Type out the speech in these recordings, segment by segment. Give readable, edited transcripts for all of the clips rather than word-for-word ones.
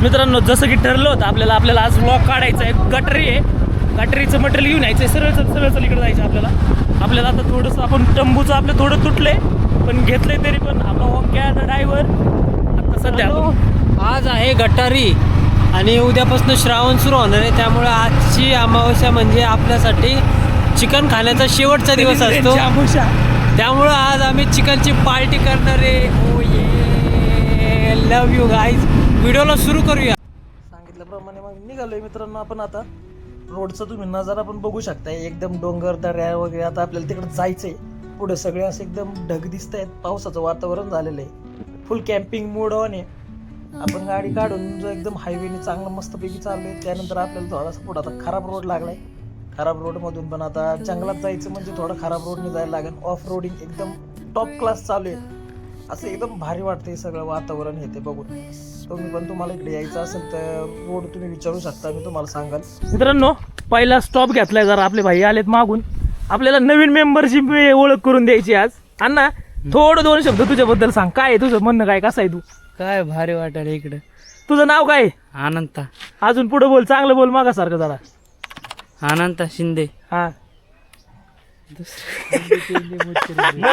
मित्रांनो जसं की ठरलं होतं आपल्याला आज व्लॉग काढायचा आहे. गटरी आहे, गटरीचं मटेरियल घेऊन यायचं आहे. सरळ इकडे जायचं आपल्याला आता थोडंसं आपण टंबूचं आपलं थोडं तुटलंय पण घेतलंय तरी पण आपला ओंक्या ड्रायव्हर आता सध्या आज आहे गटारी आणि उद्यापासून श्रावण सुरू होणार आहे. त्यामुळे आजची अमावस्या म्हणजे आपल्यासाठी चिकन खाण्याचा शेवटचा दिवस असतो. त्यामुळं आज आम्ही चिकनची पार्टी करणार आहे. ओ ये लव यू गाईज. व्हिडिओला सुरू करूया. सांगितल्याप्रमाणे मग निघालोय मित्रांनो आपण आता. रोडचा तुम्ही नजारा पण बघू शकता, एकदम डोंगर दऱ्या वगैरे. आता आपल्याला तिकडे जायचंय. पुढे सगळे असं एकदम ढग दिसत आहेत, पावसाचं वातावरण झालेलं आहे, फुल कॅम्पिंग मूड ऑन आहे. आपण गाडी काढून जो एकदम हायवेने चांगलं मस्तपैकी चाललोय. त्यानंतर आपल्याला थोडासा पुढे आता खराब रोड लागलाय. खराब रोडमधून पण आता जंगलात जायचं म्हणजे थोडं खराब रोडने जायला लागेल. ऑफ रोडिंग एकदम टॉप क्लास चालू आहे. असं एकदम भारी वाटतंय सगळं वातावरण हे ते बघून. तुम्हाला इकडे यायचं असेल तर रोड तुम्ही विचारू शकता, मी तुम्हाला सांगाल. मित्रांनो पहिला स्टॉप घेतलाय. जरा आपले भाई आलेत मागून. आपल्याला नवीन मेंबरची ओळख करून द्यायची आज. अण्णा थोडं दोन शब्द तुझ्याबद्दल सांग. काय आहे तुझं म्हणणं, काय कसं आहे तू? काय भारी वाटायला इकडं. तुझं नाव काय? अनंता. अजून पुढे बोल, चांगलं बोल मागासारखं जरा. अनंता शिंदे. हा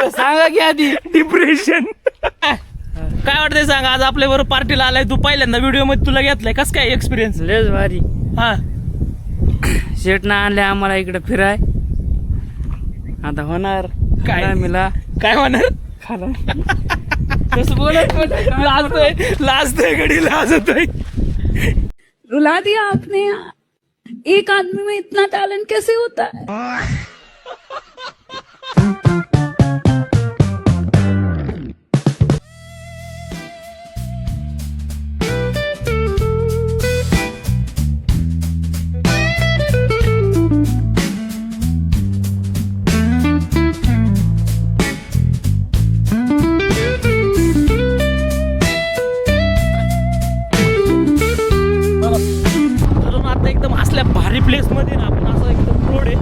सांगा की आधी. डिप्रेशन. काय वाटतंय सांग, आज आपल्या बरोबर पार्टीला आलाय तू. पहिल्यांदा व्हिडिओ मध्ये तुला घेतलाय, कसं काय एक्सपिरियन्स? लयच भारी. हा शेटनं आणले आम्हाला इकडे फिराय. आता होणार काय मिला काय होणार? कसं बोलत लाजतोय घडी लाजतोय. रुला दिया आपने. एक आदमी में इतना टैलेंट कैसे होता है? एकदम असल्या भारी प्लेस मध्ये ना आपण असं एकदम रोड आहे.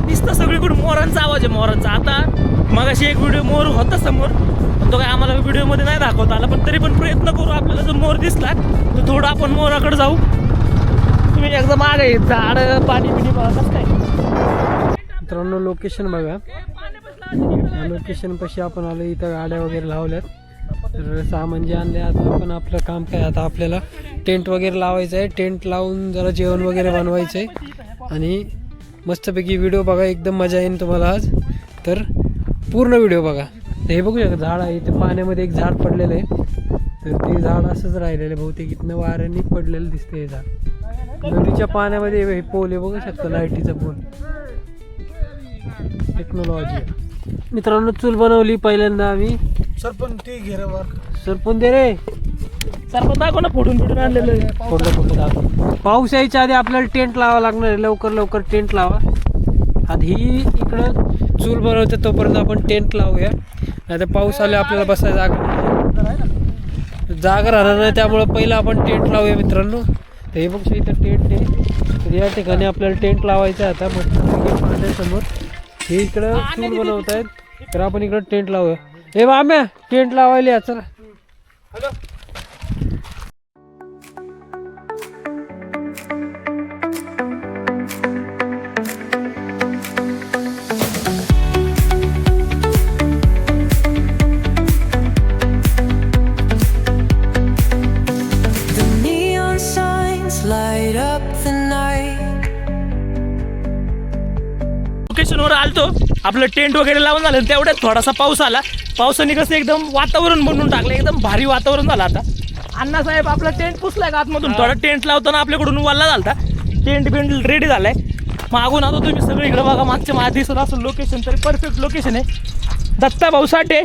दिसतं सगळीकडून मोरांचा आवाज आहे, मोरांचा. आता मगाशी एक व्हिडिओ मोर होता समोर, पण तो काय आम्हाला व्हिडिओ मध्ये नाही दाखवता आला. पण तरी पण प्रयत्न करू. आपल्याला जर मोर दिसला तर थोडं आपण मोराकडे जाऊ. तुम्ही एकदा मागे झाड पाणी पिणी बघा कसं काय. मित्रांनो लोकेशन बघा. लोकेशन पाशी आपण आलो. इथं गाड्या वगैरे लावल्यात. तर सामान जे आणले. आता पण आपलं काम काय, आता आपल्याला टेंट वगैरे लावायचं आहे. टेंट लावून जरा जेवण वगैरे बनवायचं आहे आणि मस्तपैकी व्हिडिओ बघा. एकदम मजा येईल तुम्हाला आज. तर पूर्ण व्हिडिओ बघा. हे बघू शकता झाड आहे. इथे पाण्यामध्ये एक झाड पडलेलं आहे. तर ते झाड असंच राहिलेलं आहे बहुतेक. इथनं वाऱ्याने पडलेलं दिसतं हे झाड. नदीच्या पाण्यामध्ये हे पोल आहे, बघू शकता लाईटीचा पोल. टेक्नॉलॉजी. मित्रांनो चूल बनवली पहिल्यांदा आम्ही. सरपण दे रे. सरपंच दाखव ना, फोडून आणलेलं. फोटो दाखव. पाऊस यायच्या आधी आपल्याला टेंट लावा लागणार आहे. लवकर टेंट लावा. आधी इकडं चूल बनवते तोपर्यंत आपण टेंट लावूया. नाही तर पाऊस आले आपल्याला बसायला जागा राहणार नाही. त्यामुळं पहिलं आपण टेंट लावूया मित्रांनो. तर हे बघ इथं टेंट आहे. तर या ठिकाणी आपल्याला टेंट लावायचं आहे. आता मस्त पाण्यासमोर हे इकडं चूल बनवत आहेत. तर आपण इकडं टेंट लावूया. हे बाम्या टेंट लावायला चला. लोकेशनवर आलतो. आपलं टेंट वगैरे लावून झालं. तेवढ्यात थोडासा पाऊस आला. पावसाने कसं एकदम वातावरण बनवून टाकलं. एकदम भारी वातावरण झालं. आता अण्णासाहेब आपला टेंट पुसलाय का आतमधून. थोडा टेंट लावताना आपल्याकडून वल्ला झालता. टेंट बेंट रेडी झालाय. मागून आता तुम्ही सगळं इकडे बघा. मागच्या माझ्या दिसत असं लोकेशन तरी परफेक्ट लोकेशन आहे. दत्ताभाऊ साठे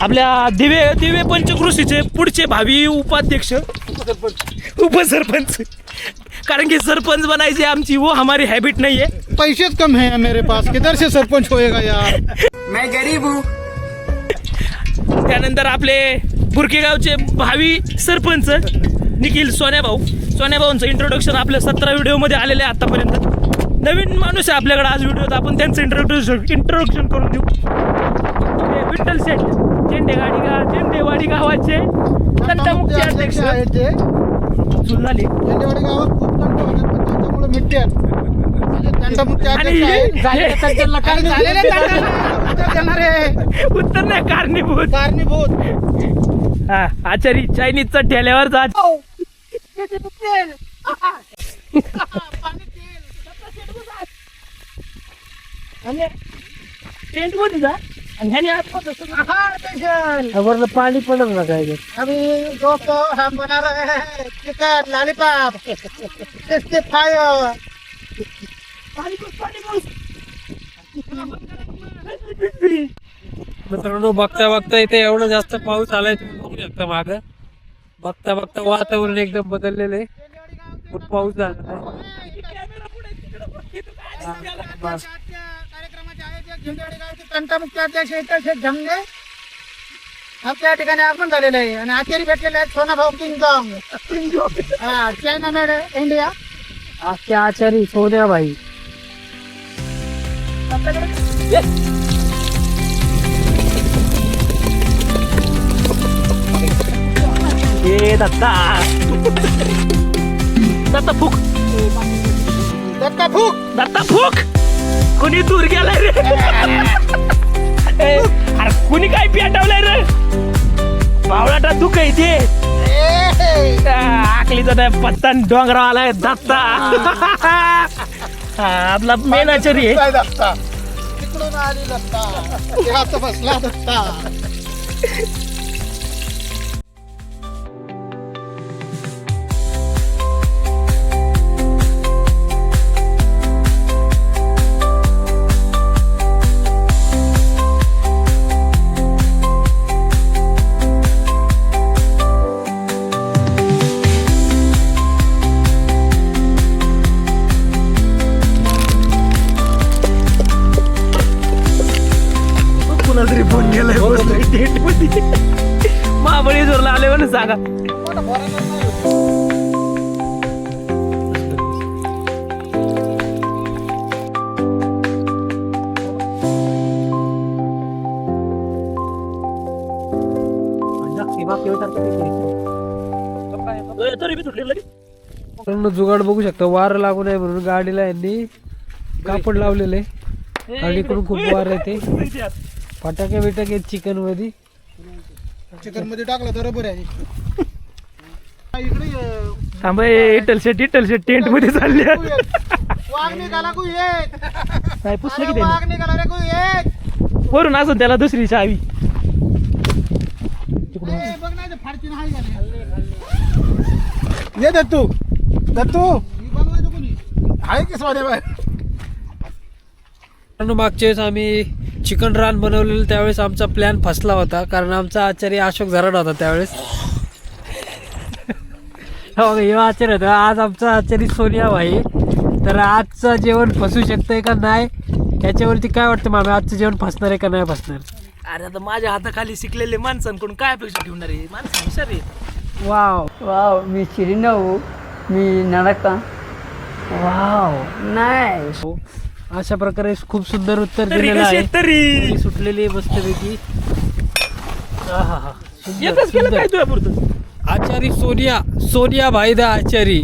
आपल्या दिवे पंचकृषीचे पुढचे भावी उपाध्यक्ष उपसरपंच. कारण की सरपंच बनायची आमची वो हमारी हैबिट नहीं है. पैसे कम है मेरे पास, किधर से सरपंच होएगा यार. मैं गरीब हूँ. त्यानंतर आपले बुरकेगावचे भावी सरपंच निखिल सोन्याभाऊंचं इंट्रोडक्शन आपल्या 17 व्हिडिओमध्ये आलेले आहे आतापर्यंत. नवीन माणूस आहे आपल्याकडे आज व्हिडिओत. आपण त्यांचं इंट्रोडक्शन करून देऊ. विठ्ठल शेठ झेंडेवाडी गावाचे तंटामुक्ती अध्यक्ष आहेत ते चूल झाली. झेंडेवाडी गावात खूप तंट होतात, पण त्यांच्यामुळे मिटतात. म्हणजे तंटमुक्ती अध्यक्ष आहेत. आणि झालेले तंटाला उत्तर देणारे उत्तर नाही कारणीभूत. कारणीभूत. हा आचारी चायनीजचा ठेल्यावर जा. टेंट मध्ये जा आणि ह्याने वरनं पाणी पडत ना काय ते. अभी दोस्तों हम बना रहे हैं चिकन लॉलीपॉप 65. मित्रांनो बघता बघता इथे एवढा जास्त पाऊस आलाय तुम्ही बघू शकता माग. बघता बघता वातावरण एकदम बदललेलं आहे. खूप पाऊस झाला कार्यक्रमाचे आयोजक झेंडेवाडी गावचे तंटामुक्ती अध्यक्ष इतर झंगे आपल्या ठिकाणी आपण झालेलं आहे. आणि आचारी भेटलेले आहेत सोनाभाऊ किंगजॉंग. हा चायना मेड इंडिया. आजच्या आचारी सोन्याबाई. ए दत्ता दत्ता फुक दत्ता फूक. दत्ता फुक. कुणी दूर गेलाय रे. अरे कुणी काय पेटवलंय रे. पावलाटा तू काही ते आकलीचा नाही पत्ता डोंगराव आलाय दत्ता. आपला मेन आचारी आहे. काय दत्ता तिकडून आली दत्ता. देहात बसला दत्ता. तरी फोन गेलाय टेंट मध्ये. महाबळेश्वरला आले म्हणून सांगा. मित्रांनो जुगाड बघू शकता. वार लागू नये म्हणून गाडीला यांनी कापड लावलेले आणि इकडून खूप वार येते. फटाके बिटाके चिकन मध्ये. चिकन मध्ये टाकलं तर बरं आहे. इकडे थांबा इटल शेट टेंट मध्ये चालले. वाघ निघाला कु एक. काय पुसलं की वाघ निघाला रे कु एक. वरून असून त्याला दुसरी चावी. बघ ना फाडची नाही ये दत्तू बनवायचं कोणी आहे की स्वादे बाय. मागच्या वेळेस आम्ही चिकन रान बनवलेलं त्यावेळेस आमचा प्लॅन फसला होता, कारण आमचा आचार्य अशोक झराड होता त्यावेळेस. हे आचार्य होता. आज आमचा आचार्य सोनियाबाई. तर आजचं जेवण फसू शकतंय का नाही याच्यावरती काय वाटतं मामा? आजचं जेवण फसणार आहे का नाही फसणार? अरे आता माझ्या हाताखाली शिकलेले माणसांकडून काय अपेक्षा ठेवणार आहे. माणसं हुशार आहे. वाव वाव मी चिरिनऊ मी नडका वाव नाही अशा प्रकारे खूप सुंदर उत्तर दिलेलं आहे. तरी सुटलेली मस्तपैकी. एकच केलं काय तुझ्या पुरतं. आचारी सोनियाबाई दा आचारी.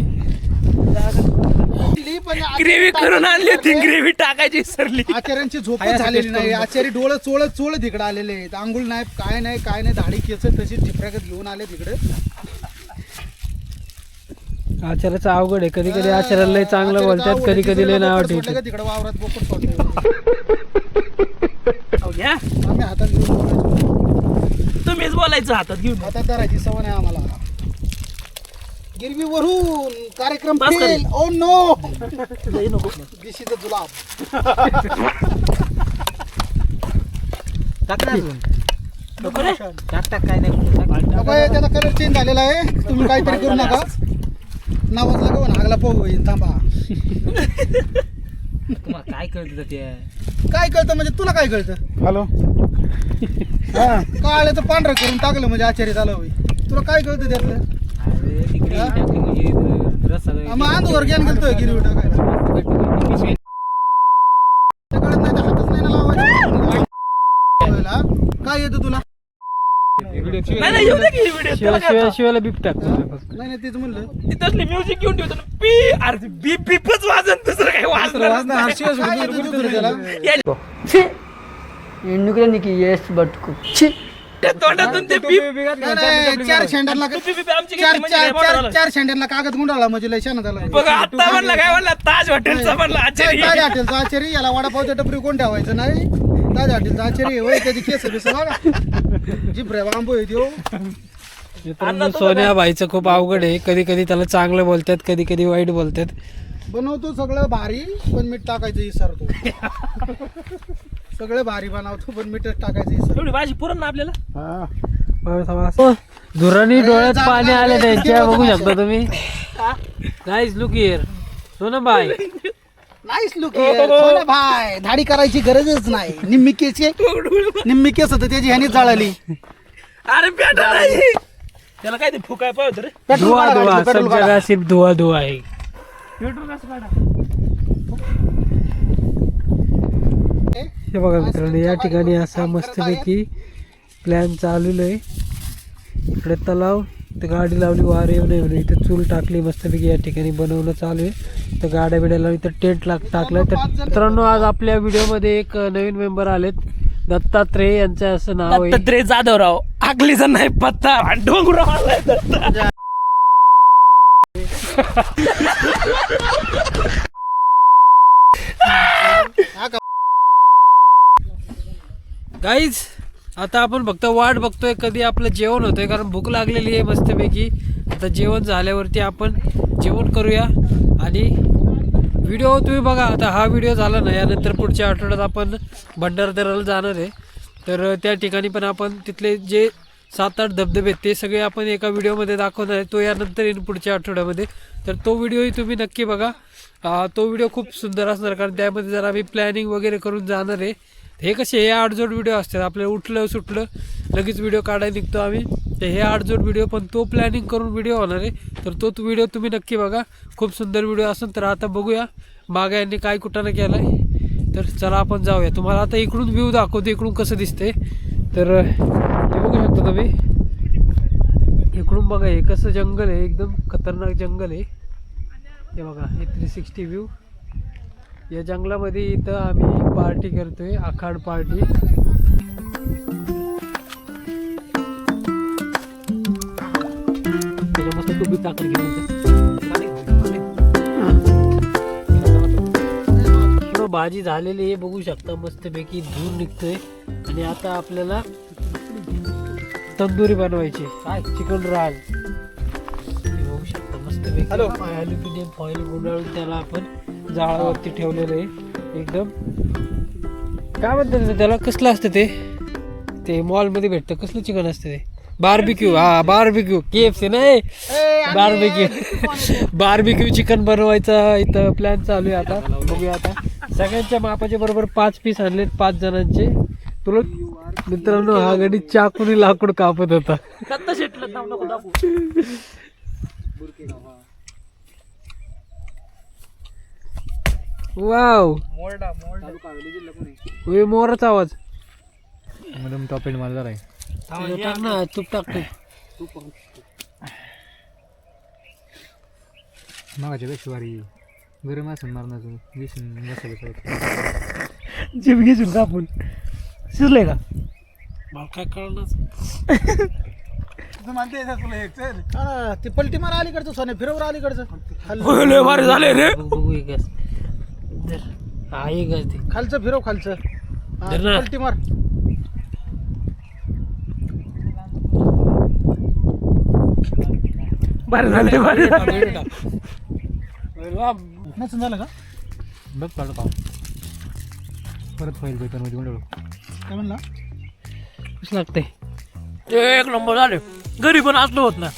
ग्रेव्ही करून आणली होती. ग्रेव्ही टाकायची सरली. आचार्यांची झोप झालेली नाही. आचार्य डोळं चोळत तिकडे आलेले आहेत. आंघोळ नाही काय नाही दाढी केस तशी टिपऱ्याकत घेऊन आले तिकडे. आचार्याचं अवघड आहे. कधी कधी आचार्याला लय चांगलं बोलतात, कधी कधी लय नाव ठेवतात. तिकडे वावरात बोकड सोडले. आम्ही हातात घेऊन बोलायचो. तुम्हीच बोलायचं हातात घेऊन. हातात धरायची सवय आहे आम्हाला. गिरवीवरून कार्यक्रम बस फेल. ओ नो नको. दिस इज द जुलाब. त्याचा कलर चेंज झालेला आहे. तुम्ही काहीतरी करू नका. नावाच लागू ना आगला पाहू होईल. थांबा. काय कळतं ते? काय कळतं म्हणजे तुला काय कळतं? हॅलो काळ तर पांढरं करून टाकलं म्हणजे आचार्य झालं होईल. तुला काय कळतं त्यातलं? मग अंधवर ज्ञान गेलतोय गिरवी टाकायला. कळत नाही तर हातच नाही ना लावायचं. काय येतं तुला? नाही येऊ दे की व्हिडिओ शिवायला बीप टाकतो नाही नाही तेच म्हणलं तिथली म्युझिक घेऊन ठेवतो ना. पी अरे बीप बीपच वाजन, दुसरं काही वाजणार एन्नुकडे निकी येस बटकू छी तोंडातून ते बीप चार शेंड्यांना आमची घेतली म्हणजे काय मोठं झालं. चार शेंड्यांना कागद गुंडाळला म्हणजे लय शान झाला बघा आता म्हणलं काय म्हणलं ताज हॉटेलचा म्हणलं आचार्य. ताज हॉटेलचा आचारी याला वडापावच्या टपरी कोण ठेवायचं नाही. ताज हॉटेलचा आचारी होय त्याची केस बिस बघा जिभऱ्या बांबू येते हो. मित्रांनो सोन्या बाईचं खूप अवघड आहे. कधी कधी त्याला चांगलं बोलतात, कधी कधी वाईट बोलतात. बनवतो सगळं भारी पण मीठ टाकायचं विसरतो. सगळं भारी बनवतो पण मीठ टाकायचं विसरतो. एवढी भाजी पुरण ना आपल्याला. धुरानी डोळ्यात पाणी आले त्यांच्या, बघू शकता तुम्ही. नाईस लुक हिअर सोना बाई. नाईस लुक भाई. धाडी करायची गरजच नाही. निम्मी केस होतं त्याची ह्यानी जळाली. अरे बेटा नाही त्याला काय ते फुकाय पाहिजे रे. धुवा धुवा सब जगह सिर्फ धुवा धुवा आहे. हे बघा मित्रांनो, या ठिकाणी असा मस्तपैकी प्लॅन चालू आहे. इकडे तलाव, तर गाडी लावली वार येऊ नये म्हणून. इथे चूल टाकली मस्तपैकी, या ठिकाणी बनवणं चालू आहे. तर गाड्या बिड्या लावली, तर टेंट टाकलं. तर मित्रांनो आज आपल्या व्हिडिओमध्ये एक नवीन मेंबर आलेत, दत्तात्रय यांचं असं नाव आहे. दत्तात्रय जाधवराव. आगलीचा नाही पत्ता डोंगराव आलाय दत्ता. गाईज आता आपण फक्त वाट बघतोय कधी आपलं जेवण होतंय, कारण भूक लागलेली आहे मस्तपैकी. आता जेवण झाल्यावरती आपण जेवण करूया आणि व्हिडिओ तुम्ही बघा. आता हा व्हिडिओ झाला ना, यानंतर पुढच्या आठवड्यात आपण भंडारदऱ्याला जाणार आहे. तर त्या ठिकाणी पण आपण तिथले जे 7-8 धबधबे ते सगळे आपण एका व्हिडिओमध्ये दाखवणार आहे. तो यानंतर येईल पुढच्या आठवड्यामध्ये. तर तो व्हिडिओही तुम्ही नक्की बघा. तो व्हिडिओ खूप सुंदर असणार, कारण त्यामध्ये जर आम्ही प्लॅनिंग वगैरे करून जाणार आहे. हे कसे हे आडजोड व्हिडिओ असतात, आपल्याला उठलं सुटलं लगेच व्हिडिओ काढायला निघतो आम्ही. तर हे आडजोड व्हिडिओ, पण तो प्लॅनिंग करून व्हिडिओ होणार आहे. तर तो व्हिडिओ तुम्ही नक्की बघा, खूप सुंदर व्हिडिओ असेल. तर आता बघूया मागे यांनी काय कुठानं केलं आहे. तर चला आपण जाऊया. तुम्हाला आता इकडून व्ह्यू दाखवतो, इकडून कसं दिसते. तर हे बघू शकता तुम्ही, इकडून बघा हे कसं जंगल आहे, एकदम खतरनाक जंगल आहे. हे बघा हे 360 व्ह्यू. या जंगलामध्ये इथं आम्ही पार्टी करतोय, आखाड पार्टी. मस्त टोपी टाकून घेऊन भाजी झालेली आहे, बघू शकता मस्तपैकी धूर निघतोय. आणि आता आपल्याला तंदुरी बनवायची, काय चिकन राल. बघू शकता मस्तपैकी अल्युमिनियम फॉइल गुंडाळून त्याला आपण जाळावरती ठेवलेलं आहे. एकदम काय म्हणतात त्याला, कसलं असतं ते मॉलमध्ये भेटतं, कसलं चिकन असतं ते, बार्बिक्यू. हा बार्बिक्यू, KFC नाही, बार्बिक्यू चिकन बनवायचा इथं प्लॅन चालू आहे. आता बघूया, आता सगळ्यांच्या मापाच्या बरोबर 5 पीस आणलेत 5 जणांचे. तुला मित्रांनो हा गडी चाकूनी लाकूड कापत होता. वाव मोराचा आवाज. टॉपेल मला जरा टाक ना, तूप टाकतो. मागाच्या पेक्षा वारी गरम असेल मारणार मसाले जिम घेऊन कापून शिजलंय का मला काय कळणार. ते पलटी मारा अलीकडचं सोने फिरवर अलीकडचं झाले रे. बघू एक गॅस. हा एक गॅस ते खालचं फिरव खालचं. धर ना. पलटी मार. भारी झाले भारी झाले. नसून झालं का बघ काढ पाव परत फाईल पेपर मध्ये गुंडाळू. काय म्हणला कसं लागतंय. एक नंबर झाले. घरी पण असलो होत ना.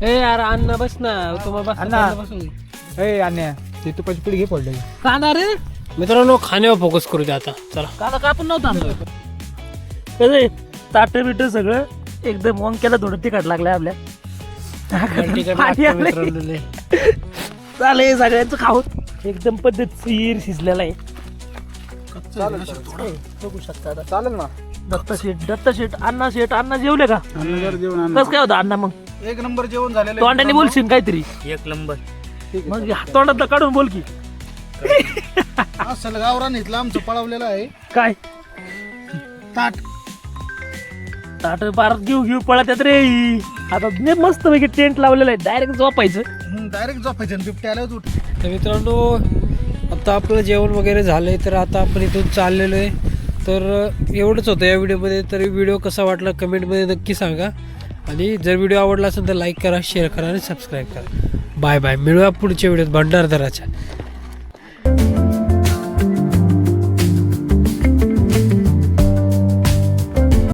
ए यार अण्णा बस ना, तुम्हाला बस अण्णा. बसून. ए अन्या ते तुपाची पिढी घे पडलं. कांदा रे. मित्रांनो खाण्यावर फोकस करू द्या आता. चला कांदा कापून नव्हता आणलं. कसं ताटं बिटं सगळं एकदम वंक्याला थोडं तिखट लागलंय आपल्या. चालेल सगळ्यांचं खाऊन एकदम पद्धतशीर शिजलेला आहे. बघू शकता चालेल ना. दत्ता शेठ अण्णा जेवले का? कसं काय होतं अण्णा? मग एक नंबर जेवण झालेलं तोंडाने बोलशील काहीतरी, एक नंबर. मग तोंडातलं काढून बोल की. असं गावरान इथलं आमचं पळवलेलं आहे काय ताट पारत घेऊ पळत रे. आता मस्त पैकी टेंट लावलेलं आहे, डायरेक्ट झोपायचं. डायरेक्ट झोपायचं बिबट्याला उठ. तर मित्रांनो आता आपलं जेवण वगैरे झालं आहे, तर आता आपण इथून चाललेलो आहे. तर एवढंच होतं या व्हिडिओमध्ये. तर व्हिडिओ कसा वाटला कमेंटमध्ये नक्की सांगा, आणि जर व्हिडिओ आवडला असेल तर लाईक करा, शेअर करा आणि सबस्क्राईब करा. Bye bye. मिळूया पुढच्या व्हिडिओत भंडारदराच्या.